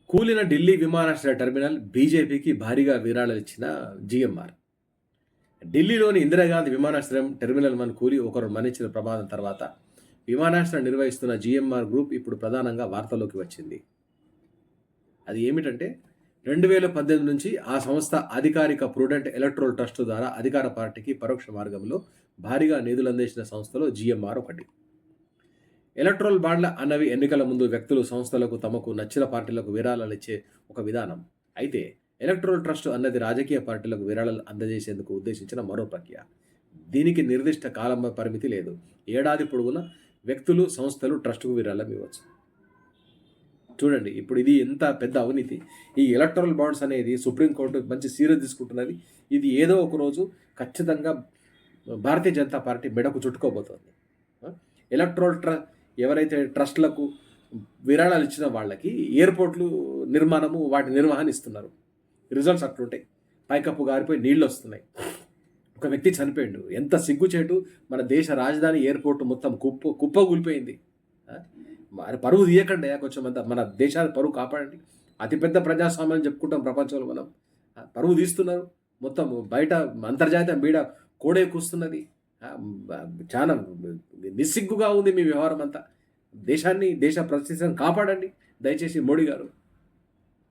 కూలిన ఢిల్లీ విమానాశ్రయ టెర్మినల్ బీజేపీకి భారీగా విరాళాలిచ్చిన జీఎంఆర్. ఢిల్లీలోని ఇందిరాగాంధీ విమానాశ్రయం టెర్మినల్ 1 కూలి ఒకరు మరణించిన ప్రమాదం తర్వాత విమానాశ్రయం నిర్వహిస్తున్న జీఎంఆర్ గ్రూప్ ఇప్పుడు ప్రధానంగా వార్తల్లోకి వచ్చింది. అది ఏమిటంటే 2018 నుంచి ఆ సంస్థ అధికారిక ప్రుడెంట్ ఎలక్ట్రల్ ట్రస్ట్ ద్వారా అధికార పార్టీకి పరోక్ష మార్గంలో భారీగా నిధులు అందించిన సంస్థలో జీఎంఆర్ ఒకటి. ఎలక్ట్రల్ బాండ్ల అన్నవి ఎన్నికల ముందు వ్యక్తులు, సంస్థలకు తమకు నచ్చిన పార్టీలకు విరాళాలు ఇచ్చే ఒక విధానం. అయితే ఎలక్ట్రల్ ట్రస్ట్ అన్నది రాజకీయ పార్టీలకు విరాళాలు అందజేసేందుకు ఉద్దేశించిన మరో ప్రక్రియ. దీనికి నిర్దిష్ట కాలం పరిమితి లేదు. ఏడాది పొడవునా వ్యక్తులు, సంస్థలు ట్రస్టుకు విరాళం ఇవ్వచ్చు. చూడండి, ఇప్పుడు ఇది ఎంత పెద్ద అవినీతి. ఈ ఎలక్ట్రల్ బాండ్స్ అనేది సుప్రీంకోర్టు మంచి సీరియస్ తీసుకుంటున్నది. ఇది ఏదో ఒక రోజు ఖచ్చితంగా భారతీయ జనతా పార్టీ మెడకు చుట్టుకోబోతోంది. ఎవరైతే ట్రస్ట్లకు విరాళాలు ఇచ్చిన వాళ్ళకి ఎయిర్పోర్ట్లు నిర్మాణము, వాటి నిర్వహణ ఇస్తున్నారు. రిజల్ట్స్ అట్లుంటాయి. పైకప్పు గారిపోయి నీళ్ళు వస్తున్నాయి. ఒక వ్యక్తి చనిపోయాడు. ఎంత సిగ్గుచేటు. మన దేశ రాజధాని ఎయిర్పోర్ట్ మొత్తం కుప్పగూలిపోయింది. మరి పరువు తీయకండి, కొంచెం అంత మన దేశాన్ని పరువు కాపాడండి. అతిపెద్ద ప్రజాస్వామ్యం చెప్పుకుంటాం ప్రపంచంలో మనం. పరువు తీస్తున్నారు. మొత్తం బయట అంతర్జాతీయ మీడియా కోడే కూస్తున్నది. చాలా నిస్సిగ్గుగా ఉంది మీ వ్యవహారం అంతా. దేశాన్ని, దేశ ప్రతిష్టను కాపాడండి దయచేసి మోడీ గారు.